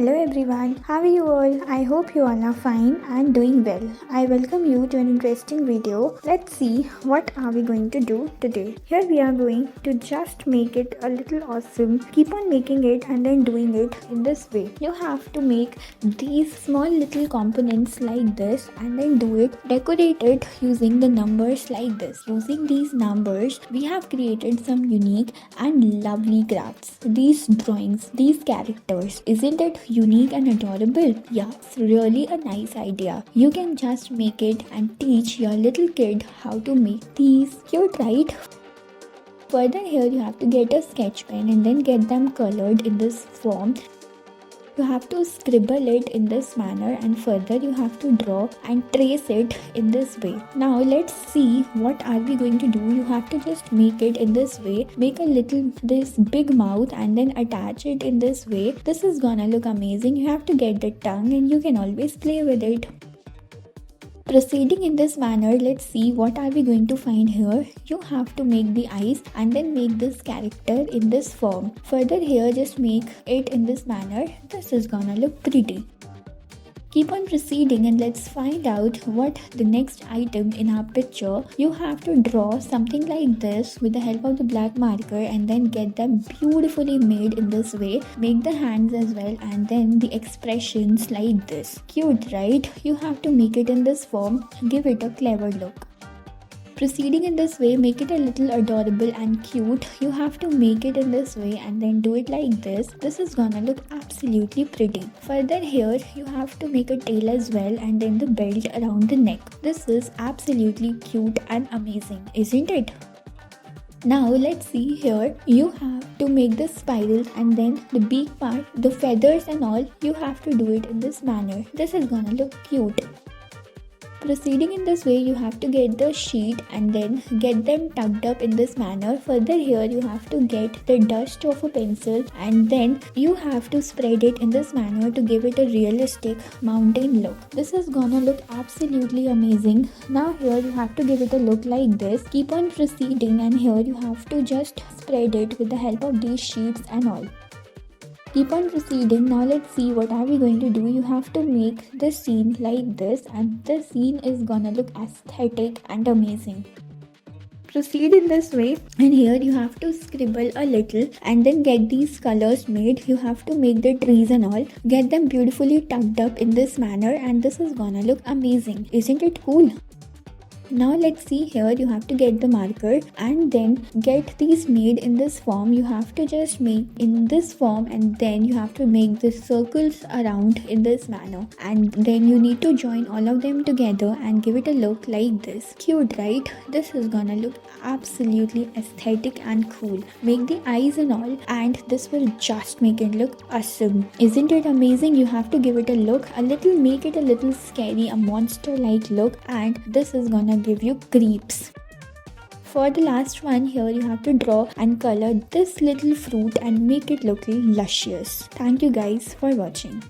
Hello everyone, how are you all? I hope you all are fine and doing well. I welcome you to an interesting video. Let's see what are we going to do today. Here we are going to just make it a little awesome. Keep on making it and then doing it in this way. You have to make these small little components like this and then do it. Decorate it using the numbers like this. Using these numbers, we have created some unique and lovely crafts. These drawings, these characters, isn't it unique and adorable? Yeah, it's really a nice idea. You can just make it and teach your little kid how to make these. Cute, right? Further, here you have to get a sketch pen and then get them colored in this form. You have to scribble it in this manner and further you have to draw and trace it in this way. Now let's see what are we going to do. You have to just make it in this way. Make a little this big mouth and then attach it in this way. This is gonna look amazing. You have to get the tongue and you can always play with it. Proceeding in this manner, let's see what are we going to find here. You have to make the eyes and then make this character in this form. Further here, just make it in this manner. This is gonna look pretty. Keep on proceeding and let's find out what the next item in our picture. You have to draw something like this with the help of the black marker and then get them beautifully made in this way. Make the hands as well and then the expressions like this. Cute, right? You have to make it in this form. Give it a clever look. Proceeding in this way, make it a little adorable and cute. You have to make it in this way and then do it like this. This is gonna look absolutely pretty. Further here, you have to make a tail as well and then the belt around the neck. This is absolutely cute and amazing, isn't it? Now let's see here. You have to make the spirals and then the beak part, the feathers and all, you have to do it in this manner. This is gonna look cute. Proceeding in this way, you have to get the sheet and then get them tucked up in this manner. Further here, you have to get the dust of a pencil and then you have to spread it in this manner to give it a realistic mountain look. This is gonna look absolutely amazing. Now here you have to give it a look like this. Keep on proceeding and here you have to just spread it with the help of these sheets and all. Keep on proceeding. Now let's see what are we going to do. You have to make the scene like this and the scene is gonna look aesthetic and amazing. Proceed in this way and here you have to scribble a little and then get these colors made. You have to make the trees and all. Get them beautifully tucked up in this manner and this is gonna look amazing. Isn't it cool? Now let's see here, you have to get the marker and then get these made in this form. You have to just make in this form and then you have to make the circles around in this manner and then you need to join all of them together and give it a look like this. Cute, right? This is gonna look absolutely aesthetic and cool. Make the eyes and all and this will just make it look awesome. Isn't it amazing? You have to give it a look, make it a little scary, a monster like look and this is gonna give you creeps. For the last one here, you have to draw and color this little fruit and make it look luscious. Thank you guys for watching.